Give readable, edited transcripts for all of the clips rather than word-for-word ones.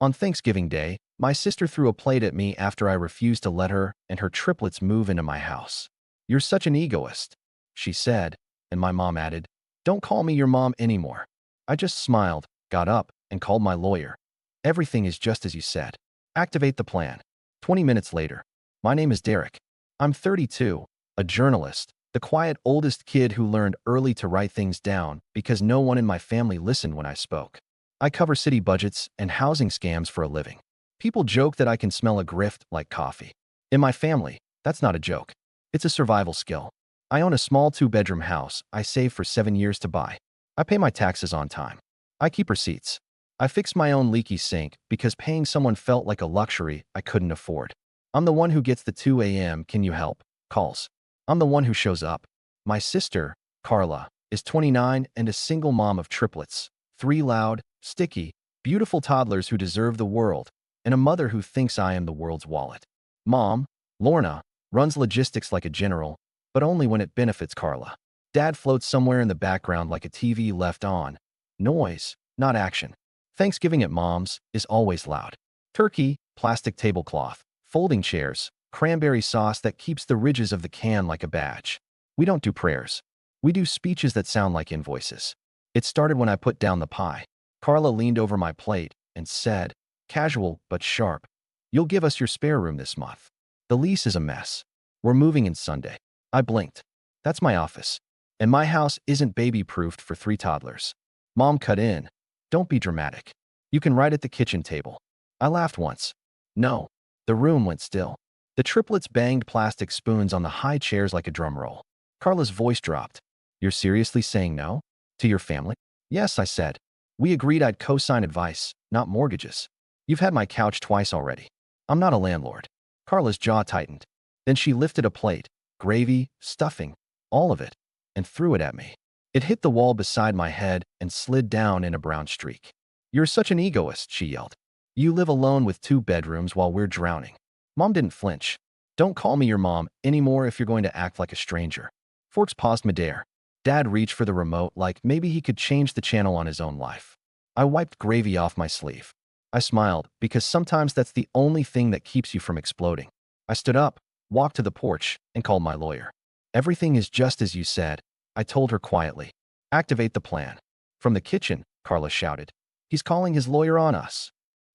On Thanksgiving Day, my sister threw a plate at me after I refused to let her and her triplets move into my house. "You're such an egoist," she said, and my mom added, "Don't call me your mom anymore." I just smiled, got up, and called my lawyer. "Everything is just as you said. Activate the plan." 20 minutes later. My name is Derek. I'm 32, a journalist, the quiet oldest kid who learned early to write things down because no one in my family listened when I spoke. I cover city budgets and housing scams for a living. People joke that I can smell a grift like coffee. In my family, that's not a joke. It's a survival skill. I own a small 2-bedroom house I saved for 7 years to buy. I pay my taxes on time. I keep receipts. I fix my own leaky sink because paying someone felt like a luxury I couldn't afford. I'm the one who gets the 2 a.m. "Can you help?" calls. I'm the one who shows up. My sister, Carla, is 29 and a single mom of triplets, 3 loud, sticky, beautiful toddlers who deserve the world, and a mother who thinks I am the world's wallet. Mom, Lorna, runs logistics like a general, but only when it benefits Carla. Dad floats somewhere in the background like a TV left on. Noise, not action. Thanksgiving at Mom's is always loud. Turkey, plastic tablecloth, folding chairs, cranberry sauce that keeps the ridges of the can like a badge. We don't do prayers. We do speeches that sound like invoices. It started when I put down the pie. Carla leaned over my plate and said, casual but sharp, "You'll give us your spare room this month. The lease is a mess. We're moving in Sunday." I blinked. "That's my office. And my house isn't baby-proofed for 3 toddlers." Mom cut in. "Don't be dramatic. You can write at the kitchen table." I laughed once. No. The room went still. The triplets banged plastic spoons on the high chairs like a drum roll. Carla's voice dropped. "You're seriously saying no? To your family?" "Yes," I said. "We agreed I'd co-sign advice, not mortgages. You've had my couch twice already. I'm not a landlord." Carla's jaw tightened. Then she lifted a plate, gravy, stuffing, all of it, and threw it at me. It hit the wall beside my head and slid down in a brown streak. "You're such an egoist," she yelled. "You live alone with 2 bedrooms while we're drowning." Mom didn't flinch. "Don't call me your mom anymore if you're going to act like a stranger." Forks paused midair. Dad reached for the remote like maybe he could change the channel on his own life. I wiped gravy off my sleeve. I smiled because sometimes that's the only thing that keeps you from exploding. I stood up, walked to the porch, and called my lawyer. "Everything is just as you said," I told her quietly. "Activate the plan." From the kitchen, Carla shouted, "He's calling his lawyer on us."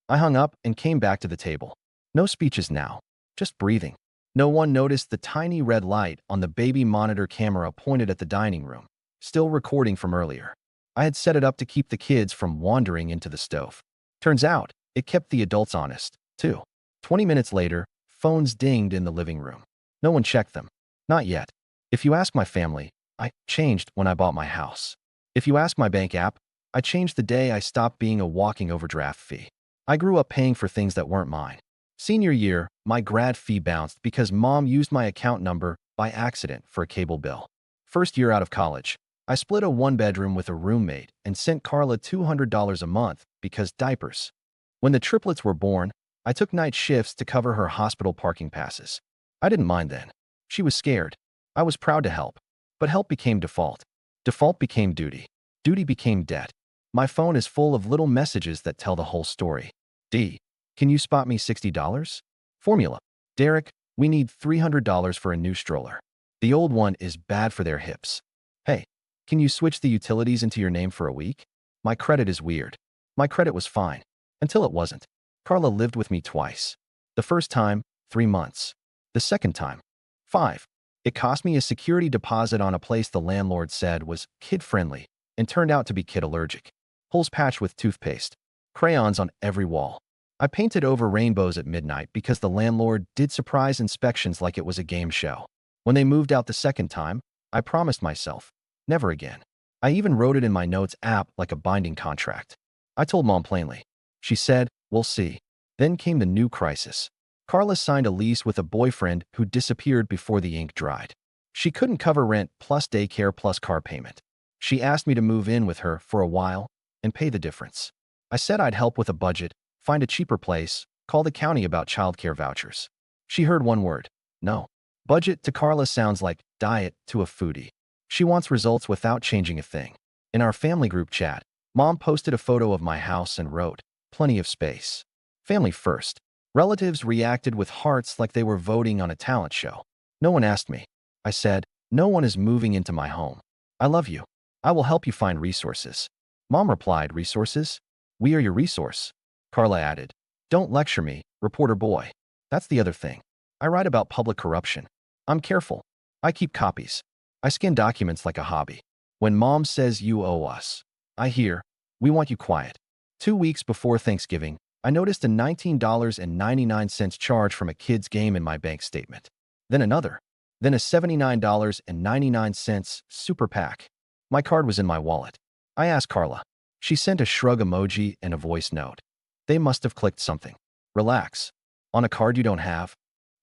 I hung up and came back to the table. No speeches now, just breathing. No one noticed the tiny red light on the baby monitor camera pointed at the dining room, still recording from earlier. I had set it up to keep the kids from wandering into the stove. Turns out, it kept the adults honest, too. 20 minutes later, phones dinged in the living room. No one checked them. Not yet. If you ask my family, I changed when I bought my house. If you ask my bank app, I changed the day I stopped being a walking overdraft fee. I grew up paying for things that weren't mine. Senior year, my grad fee bounced because Mom used my account number by accident for a cable bill. First year out of college, I split a 1-bedroom with a roommate and sent Carla $200 a month because diapers. When the triplets were born, I took night shifts to cover her hospital parking passes. I didn't mind then. She was scared. I was proud to help. But help became default. Default became duty. Duty became debt. My phone is full of little messages that tell the whole story. D. Can you spot me $60? Formula. Derek, we need $300 for a new stroller. The old one is bad for their hips. Hey, can you switch the utilities into your name for a week? My credit is weird. My credit was fine. Until it wasn't. Carla lived with me twice. The first time, 3 months. The second time, 5. It cost me a security deposit on a place the landlord said was kid-friendly and turned out to be kid-allergic. Holes patched with toothpaste. Crayons on every wall. I painted over rainbows at midnight because the landlord did surprise inspections like it was a game show. When they moved out the second time, I promised myself, never again. I even wrote it in my notes app like a binding contract. I told Mom plainly. She said, "We'll see." Then came the new crisis. Carla signed a lease with a boyfriend who disappeared before the ink dried. She couldn't cover rent plus daycare plus car payment. She asked me to move in with her for a while and pay the difference. I said I'd help with a budget, find a cheaper place, call the county about childcare vouchers. She heard one word. No. Budget to Carla sounds like diet to a foodie. She wants results without changing a thing. In our family group chat, Mom posted a photo of my house and wrote, "Plenty of space." Family first. Relatives reacted with hearts like they were voting on a talent show. No one asked me. I said, no one is moving into my home. I love you. I will help you find resources. Mom replied, resources? We are your resource. Carla added, don't lecture me, reporter boy. That's the other thing. I write about public corruption. I'm careful. I keep copies. I scan documents like a hobby. When Mom says you owe us, I hear, we want you quiet. 2 weeks before Thanksgiving, I noticed a $19.99 charge from a kid's game in my bank statement. Then another. Then a $79.99 super pack. My card was in my wallet. I asked Carla. She sent a shrug emoji and a voice note. They must have clicked something. Relax. On a card you don't have?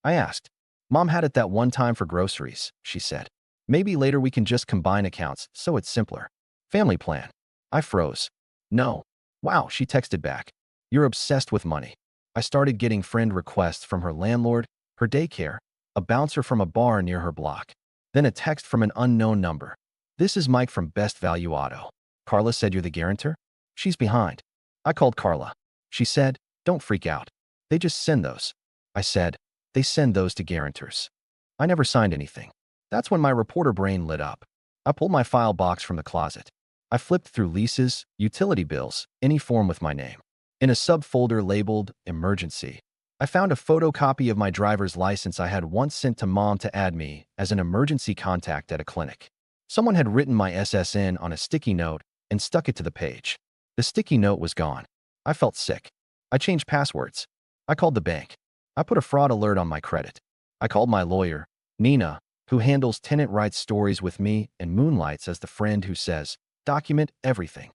I asked. Mom had it that one time for groceries, she said. Maybe later we can just combine accounts so it's simpler. Family plan. I froze. No. Wow, she texted back. You're obsessed with money. I started getting friend requests from her landlord, her daycare, a bouncer from a bar near her block. Then a text from an unknown number. This is Mike from Best Value Auto. Carla said you're the guarantor? She's behind. I called Carla. She said, don't freak out. They just send those. I said, they send those to guarantors. I never signed anything. That's when my reporter brain lit up. I pulled my file box from the closet. I flipped through leases, utility bills, any form with my name. In a subfolder labeled Emergency, I found a photocopy of my driver's license I had once sent to Mom to add me as an emergency contact at a clinic. Someone had written my SSN on a sticky note and stuck it to the page. The sticky note was gone. I felt sick. I changed passwords. I called the bank. I put a fraud alert on my credit. I called my lawyer, Nina, who handles tenant rights stories with me and moonlights as the friend who says, document everything.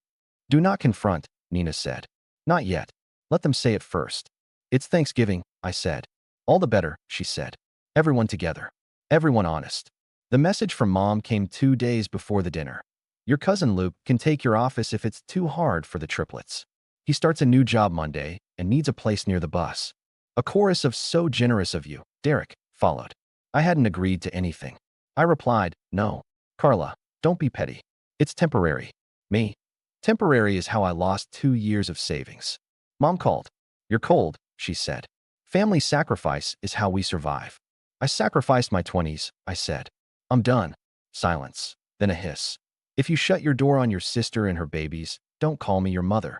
Do not confront, Nina said. Not yet. Let them say it first. It's Thanksgiving, I said. All the better, she said. Everyone together. Everyone honest. The message from Mom came 2 days before the dinner. Your cousin Luke can take your office if it's too hard for the triplets. He starts a new job Monday and needs a place near the bus. A chorus of so generous of you, Derek, followed. I hadn't agreed to anything. I replied, no. Carla, don't be petty. It's temporary. Me. Temporary is how I lost 2 years of savings. Mom called. You're cold, she said. Family sacrifice is how we survive. I sacrificed my 20s, I said. I'm done. Silence. Then a hiss. If you shut your door on your sister and her babies, don't call me your mother.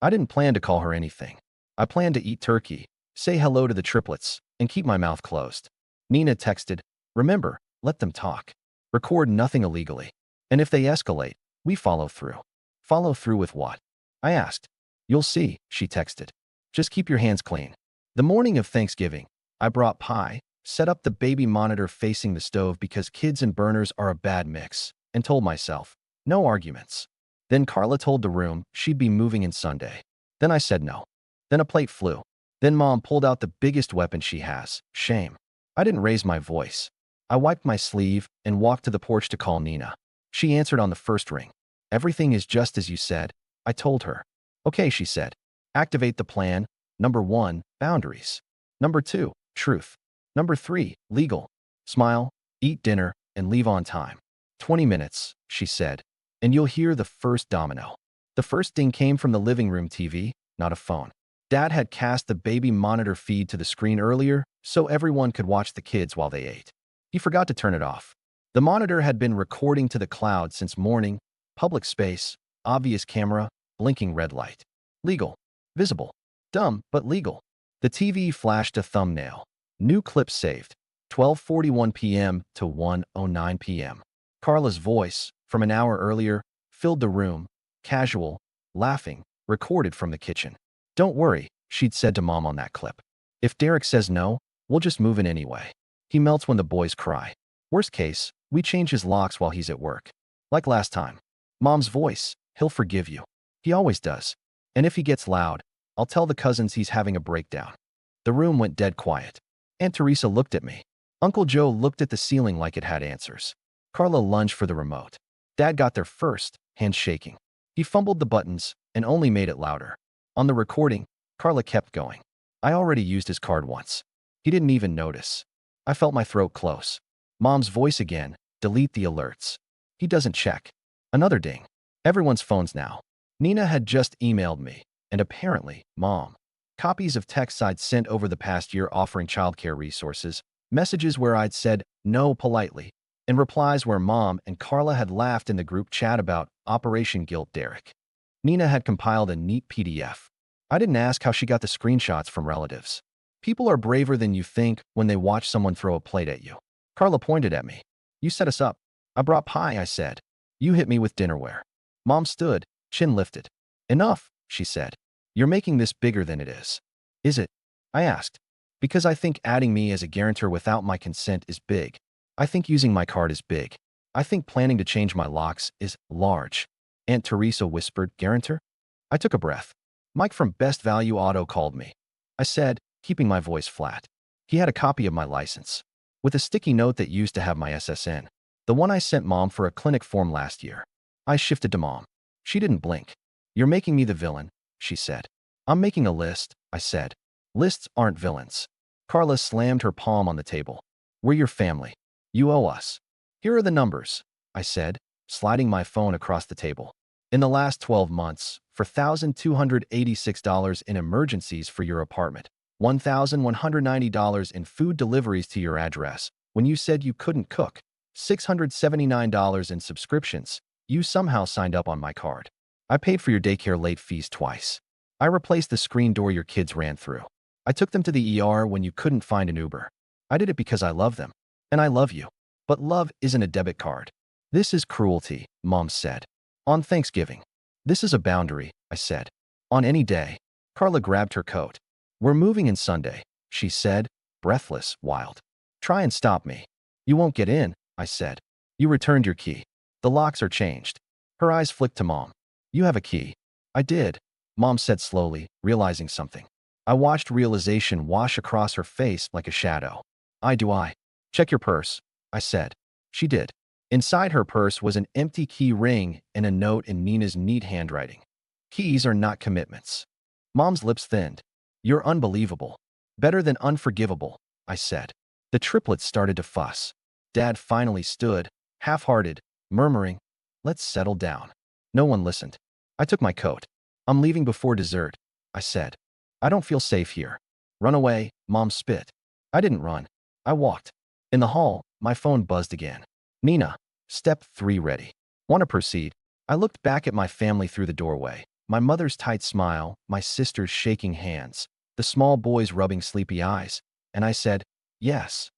I didn't plan to call her anything. I planned to eat turkey, say hello to the triplets, and keep my mouth closed. Nina texted, remember, let them talk. Record nothing illegally. And if they escalate, we follow through. Follow through with what? I asked. You'll see, she texted. Just keep your hands clean. The morning of Thanksgiving, I brought pie, set up the baby monitor facing the stove because kids and burners are a bad mix, and told myself, no arguments. Then Carla told the room she'd be moving in Sunday. Then I said no. Then a plate flew. Then Mom pulled out the biggest weapon she has, shame. I didn't raise my voice. I wiped my sleeve and walked to the porch to call Nina. She answered on the first ring. Everything is just as you said, I told her. Okay, she said. Activate the plan. Number 1, boundaries. Number 2, truth. Number 3, legal. Smile, eat dinner, and leave on time. 20 minutes, she said, and you'll hear the first domino. The first ding came from the living room TV, not a phone. Dad had cast the baby monitor feed to the screen earlier so everyone could watch the kids while they ate. He forgot to turn it off. The monitor had been recording to the cloud since morning, public space, obvious camera, blinking red light. Legal. Visible. Dumb, but legal. The TV flashed a thumbnail. New clip saved. 12:41 p.m. to 1:09 p.m. Carla's voice, from an hour earlier, filled the room, casual, laughing, recorded from the kitchen. Don't worry, she'd said to Mom on that clip. If Derek says no, we'll just move in anyway. He melts when the boys cry. Worst case, we change his locks while he's at work. Like last time. Mom's voice, he'll forgive you. He always does. And if he gets loud, I'll tell the cousins he's having a breakdown. The room went dead quiet. Aunt Teresa looked at me. Uncle Joe looked at the ceiling like it had answers. Carla lunged for the remote. Dad got there first, hands shaking. He fumbled the buttons and only made it louder. On the recording, Carla kept going. I already used his card once. He didn't even notice. I felt my throat close. Mom's voice again, delete the alerts. He doesn't check. Another ding. Everyone's phones now. Nina had just emailed me, and apparently, Mom. Copies of texts I'd sent over the past year offering childcare resources, messages where I'd said no politely, and replies where Mom and Carla had laughed in the group chat about Operation Guilt Derek. Nina had compiled a neat PDF. I didn't ask how she got the screenshots from relatives. People are braver than you think when they watch someone throw a plate at you. Carla pointed at me. You set us up. I brought pie, I said. You hit me with dinnerware. Mom stood, chin lifted. Enough, she said. You're making this bigger than it is. Is it? I asked. Because I think adding me as a guarantor without my consent is big. I think using my card is big. I think planning to change my locks is large. Aunt Teresa whispered, guarantor? I took a breath. Mike from Best Value Auto called me. I said, keeping my voice flat. He had a copy of my license, with a sticky note that used to have my SSN, the one I sent Mom for a clinic form last year. I shifted to Mom. She didn't blink. You're making me the villain, she said. I'm making a list, I said. Lists aren't villains. Carla slammed her palm on the table. We're your family. You owe us. Here are the numbers, I said, sliding my phone across the table. In the last 12 months, for $1,286 in emergencies for your apartment, $1,190 in food deliveries to your address when you said you couldn't cook, $679 in subscriptions, you somehow signed up on my card. I paid for your daycare late fees twice. I replaced the screen door your kids ran through. I took them to the ER when you couldn't find an Uber. I did it because I love them. And I love you. But love isn't a debit card. This is cruelty, Mom said. On Thanksgiving. This is a boundary, I said. On any day. Carla grabbed her coat. We're moving in Sunday, she said, breathless, wild. Try and stop me. You won't get in, I said. You returned your key. The locks are changed. Her eyes flicked to Mom. You have a key. I did, Mom said slowly, realizing something. I watched realization wash across her face like a shadow. I. Check your purse, I said. She did. Inside her purse was an empty key ring and a note in Nina's neat handwriting. Keys are not commitments. Mom's lips thinned. You're unbelievable. Better than unforgivable, I said. The triplets started to fuss. Dad finally stood, half-hearted, murmuring, let's settle down. No one listened. I took my coat. I'm leaving before dessert, I said. I don't feel safe here. Run away, Mom spit. I didn't run. I walked. In the hall, my phone buzzed again. Nina, step 3 ready. Want to proceed? I looked back at my family through the doorway. My mother's tight smile, my sister's shaking hands, the small boy's rubbing sleepy eyes, and I said, yes.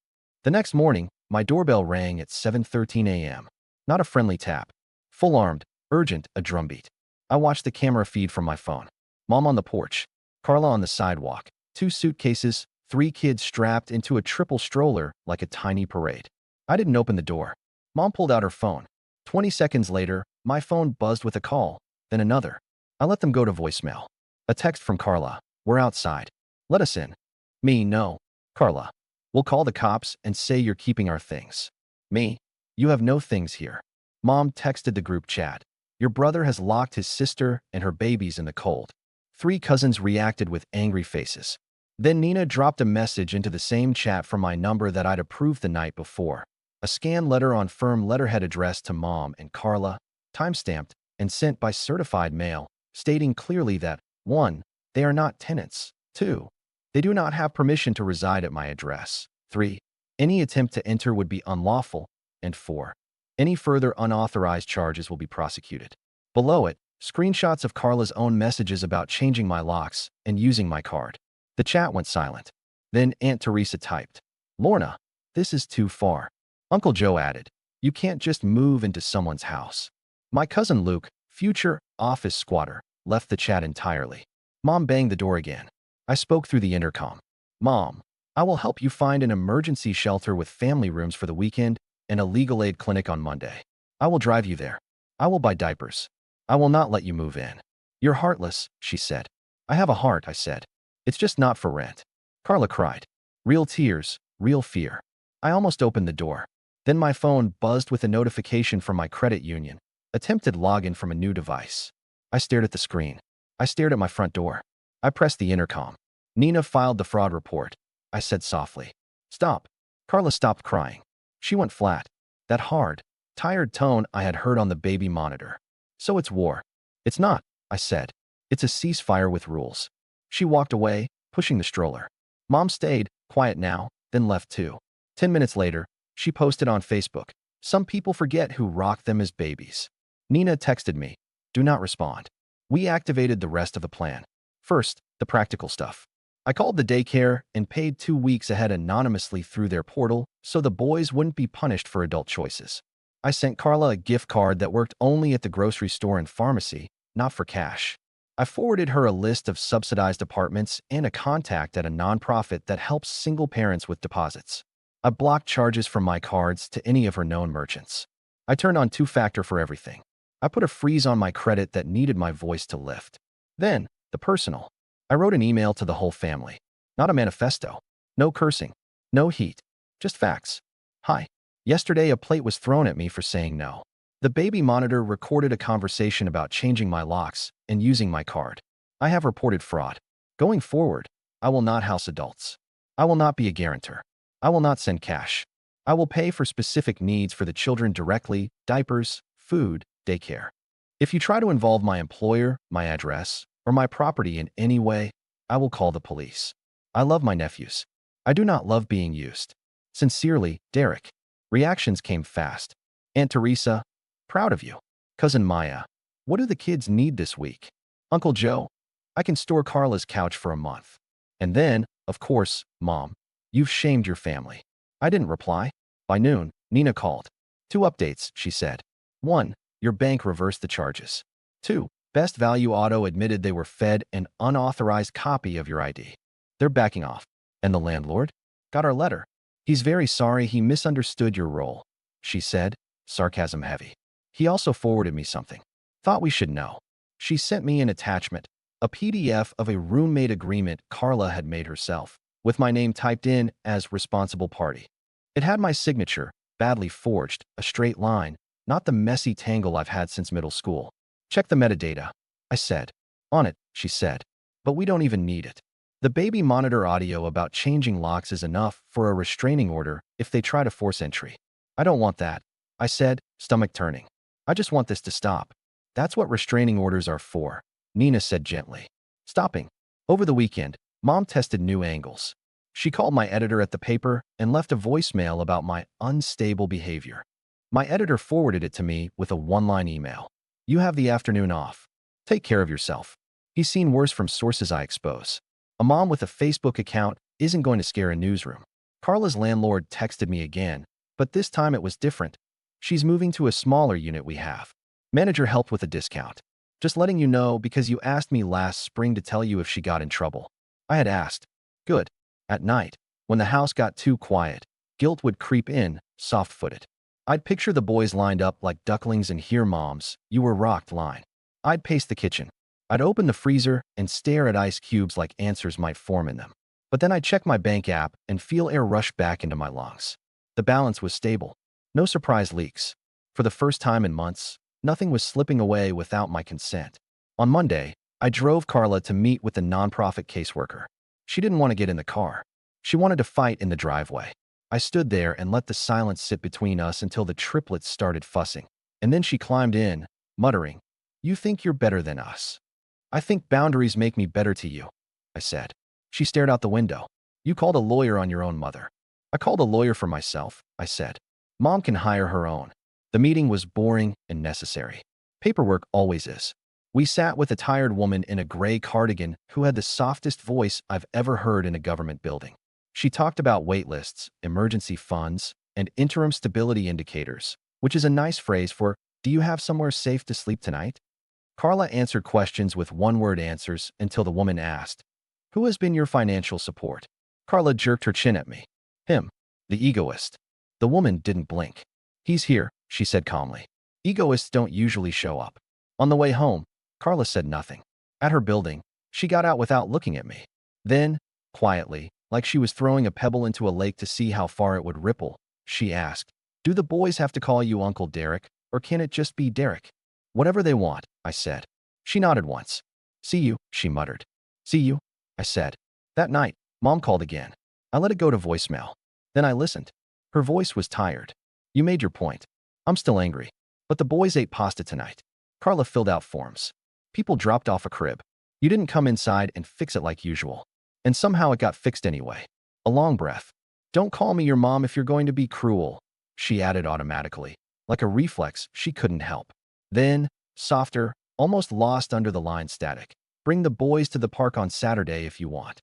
The next morning, my doorbell rang at 7:13 a.m. Not a friendly tap. Full-armed, urgent, a drumbeat. I watched the camera feed from my phone. Mom on the porch. Carla on the sidewalk. 2 suitcases, 3 kids strapped into a triple stroller like a tiny parade. I didn't open the door. Mom pulled out her phone. 20 seconds later, my phone buzzed with a call, then another. I let them go to voicemail. A text from Carla. We're outside. Let us in. Me, no. Carla. We'll call the cops and say you're keeping our things. Me. You have no things here. Mom texted the group chat. Your brother has locked his sister and her babies in the cold. 3 cousins reacted with angry faces. Then Nina dropped a message into the same chat from my number that I'd approved the night before. A scanned letter on firm letterhead addressed to Mom and Carla, time-stamped and sent by certified mail, stating clearly that 1. They are not tenants. 2. They do not have permission to reside at my address. 3. Any attempt to enter would be unlawful. And 4. Any further unauthorized charges will be prosecuted. Below it, screenshots of Carla's own messages about changing my locks and using my card. The chat went silent. Then Aunt Teresa typed, Lorna, this is too far. Uncle Joe added, you can't just move into someone's house. My cousin Luke, future office squatter, left the chat entirely. Mom banged the door again. I spoke through the intercom. Mom, I will help you find an emergency shelter with family rooms for the weekend and a legal aid clinic on Monday. I will drive you there. I will buy diapers. I will not let you move in. You're heartless, she said. I have a heart, I said. It's just not for rent. Carla cried. Real tears, real fear. I almost opened the door. Then my phone buzzed with a notification from my credit union. Attempted login from a new device. I stared at the screen. I stared at my front door. I pressed the intercom. Nina filed the fraud report. I said softly, stop. Carla stopped crying. She went flat. That hard, tired tone I had heard on the baby monitor. So it's war. It's not, I said. It's a ceasefire with rules. She walked away, pushing the stroller. Mom stayed, quiet now, then left too. 10 minutes later, she posted on Facebook, "Some people forget who rocked them as babies." Nina texted me, "Do not respond." We activated the rest of the plan. First, the practical stuff. I called the daycare and paid 2 weeks ahead anonymously through their portal so the boys wouldn't be punished for adult choices. I sent Carla a gift card that worked only at the grocery store and pharmacy, not for cash. I forwarded her a list of subsidized apartments and a contact at a nonprofit that helps single parents with deposits. I blocked charges from my cards to any of her known merchants. I turned on two-factor for everything. I put a freeze on my credit that needed my voice to lift. Then, the personal. I wrote an email to the whole family. Not a manifesto. No cursing. No heat. Just facts. Hi. Yesterday, a plate was thrown at me for saying no. The baby monitor recorded a conversation about changing my locks and using my card. I have reported fraud. Going forward, I will not house adults. I will not be a guarantor. I will not send cash. I will pay for specific needs for the children directly: diapers, food, daycare. If you try to involve my employer, my address, or my property in any way, I will call the police. I love my nephews. I do not love being used. Sincerely, Derek. Reactions came fast. Aunt Teresa, proud of you. Cousin Maya, what do the kids need this week? Uncle Joe, I can store Carla's couch for a month. And then, of course, Mom, you've shamed your family. I didn't reply. By noon, Nina called. 2 updates, she said. 1. Your bank reversed the charges. 2. Best Value Auto admitted they were fed an unauthorized copy of your ID. They're backing off. And the landlord? Got our letter. He's very sorry he misunderstood your role, she said, sarcasm heavy. He also forwarded me something. Thought we should know. She sent me an attachment, a PDF of a roommate agreement Carla had made herself, with my name typed in as responsible party. It had my signature, badly forged, a straight line, not the messy tangle I've had since middle school. Check the metadata, I said. On it, she said. But we don't even need it. The baby monitor audio about changing locks is enough for a restraining order if they try to force entry. I don't want that, I said, stomach turning. I just want this to stop. That's what restraining orders are for, Nina said gently. Stopping. Over the weekend, Mom tested new angles. She called my editor at the paper and left a voicemail about my unstable behavior. My editor forwarded it to me with a one-line email. You have the afternoon off. Take care of yourself. He's seen worse from sources I expose. A mom with a Facebook account isn't going to scare a newsroom. Carla's landlord texted me again, but this time it was different. She's moving to a smaller unit we have. Manager helped with a discount. Just letting you know because you asked me last spring to tell you if she got in trouble. I had asked. Good. At night, when the house got too quiet, guilt would creep in, soft-footed. I'd picture the boys lined up like ducklings and hear Mom's "You were rocked" line. I'd pace the kitchen. I'd open the freezer and stare at ice cubes like answers might form in them. But then I'd check my bank app and feel air rush back into my lungs. The balance was stable. No surprise leaks. For the first time in months, nothing was slipping away without my consent. On Monday, I drove Carla to meet with the nonprofit caseworker. She didn't want to get in the car. She wanted to fight in the driveway. I stood there and let the silence sit between us until the triplets started fussing. And then she climbed in, muttering, "You think you're better than us." "I think boundaries make me better to you," I said. She stared out the window. "You called a lawyer on your own mother." "I called a lawyer for myself," I said. "Mom can hire her own." The meeting was boring and necessary. Paperwork always is. We sat with a tired woman in a gray cardigan who had the softest voice I've ever heard in a government building. She talked about waitlists, emergency funds, and interim stability indicators, which is a nice phrase for, "Do you have somewhere safe to sleep tonight?" Carla answered questions with one-word answers until the woman asked, "Who has been your financial support?" Carla jerked her chin at me. "Him. The egoist." The woman didn't blink. "He's here," she said calmly. "Egoists don't usually show up." On the way home, Carla said nothing. At her building, she got out without looking at me. Then, quietly, like she was throwing a pebble into a lake to see how far it would ripple, she asked, "Do the boys have to call you Uncle Derek, or can it just be Derek?" "Whatever they want," I said. She nodded once. "See you," she muttered. "See you," I said. That night, Mom called again. I let it go to voicemail. Then I listened. Her voice was tired. "You made your point. I'm still angry. But the boys ate pasta tonight." Carla filled out forms. "People dropped off a crib. You didn't come inside and fix it like usual." And somehow it got fixed anyway. A long breath. Don't call me your mom if you're going to be cruel, she added automatically. Like a reflex, she couldn't help. Then, softer, almost lost under the line static. Bring the boys to the park on Saturday if you want.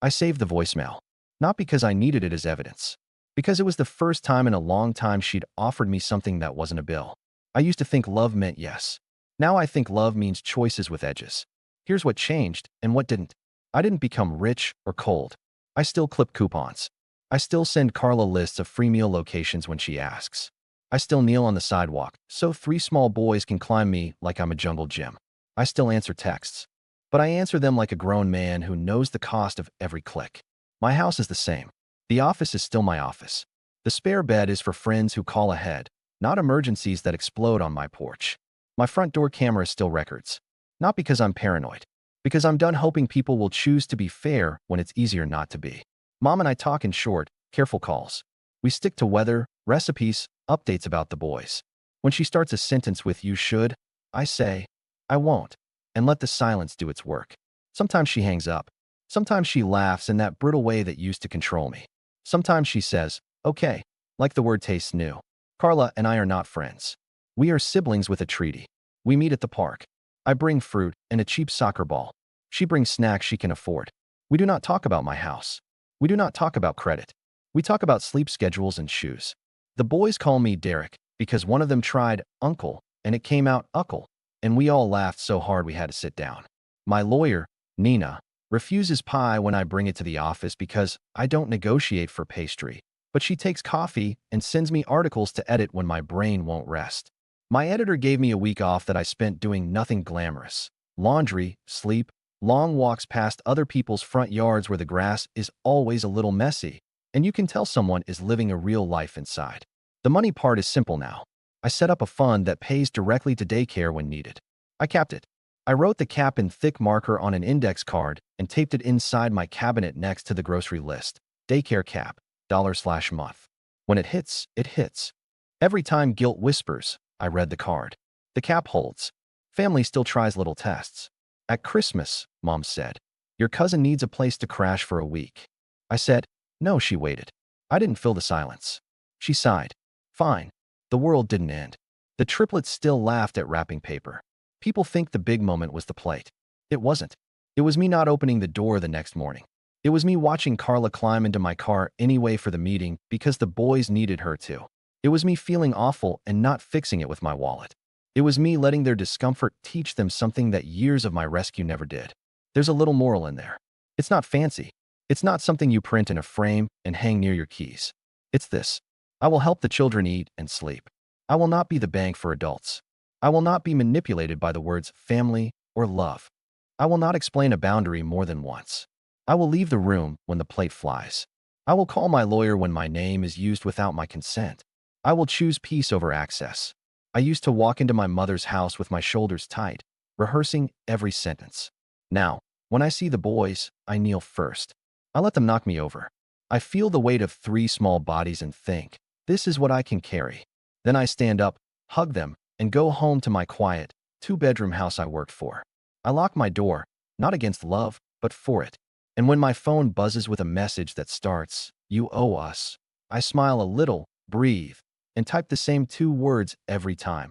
I saved the voicemail. Not because I needed it as evidence. Because it was the first time in a long time she'd offered me something that wasn't a bill. I used to think love meant yes. Now I think love means choices with edges. Here's what changed and what didn't. I didn't become rich or cold. I still clip coupons. I still send Carla lists of free meal locations when she asks. I still kneel on the sidewalk so 3 small boys can climb me like I'm a jungle gym. I still answer texts. But I answer them like a grown man who knows the cost of every click. My house is the same. The office is still my office. The spare bed is for friends who call ahead, not emergencies that explode on my porch. My front door camera still records. Not because I'm paranoid. Because I'm done hoping people will choose to be fair when it's easier not to be. Mom and I talk in short, careful calls. We stick to weather, recipes, updates about the boys. When she starts a sentence with "you should," I say, "I won't," and let the silence do its work. Sometimes she hangs up. Sometimes she laughs in that brittle way that used to control me. Sometimes she says, "Okay," like the word tastes new. Carla and I are not friends. We are siblings with a treaty. We meet at the park. I bring fruit and a cheap soccer ball. She brings snacks she can afford. We do not talk about my house. We do not talk about credit. We talk about sleep schedules and shoes. The boys call me Derek because one of them tried uncle and it came out uckle, and we all laughed so hard we had to sit down. My lawyer, Nina, refuses pie when I bring it to the office because I don't negotiate for pastry, but she takes coffee and sends me articles to edit when my brain won't rest. My editor gave me a week off that I spent doing nothing glamorous. Laundry, sleep, long walks past other people's front yards where the grass is always a little messy, and you can tell someone is living a real life inside. The money part is simple now. I set up a fund that pays directly to daycare when needed. I capped it. I wrote the cap in thick marker on an index card and taped it inside my cabinet next to the grocery list. Daycare cap, $/month. When it hits, it hits. Every time guilt whispers, I read the card. The cap holds. Family still tries little tests. At Christmas, Mom said, "Your cousin needs a place to crash for a week." I said, "No," she waited. I didn't fill the silence. She sighed. Fine. The world didn't end. The triplets still laughed at wrapping paper. People think the big moment was the plate. It wasn't. It was me not opening the door the next morning. It was me watching Carla climb into my car anyway for the meeting because the boys needed her to. It was me feeling awful and not fixing it with my wallet. It was me letting their discomfort teach them something that years of my rescue never did. There's a little moral in there. It's not fancy. It's not something you print in a frame and hang near your keys. It's this. I will help the children eat and sleep. I will not be the bank for adults. I will not be manipulated by the words family or love. I will not explain a boundary more than once. I will leave the room when the plate flies. I will call my lawyer when my name is used without my consent. I will choose peace over access. I used to walk into my mother's house with my shoulders tight, rehearsing every sentence. Now, when I see the boys, I kneel first. I let them knock me over. I feel the weight of 3 small bodies and think, this is what I can carry. Then I stand up, hug them, and go home to my quiet, 2-bedroom house I worked for. I lock my door, not against love, but for it. And when my phone buzzes with a message that starts, "You owe us," I smile a little, breathe, and type the same 2 words every time.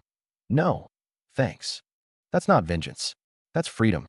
No, thanks. That's not vengeance. That's freedom.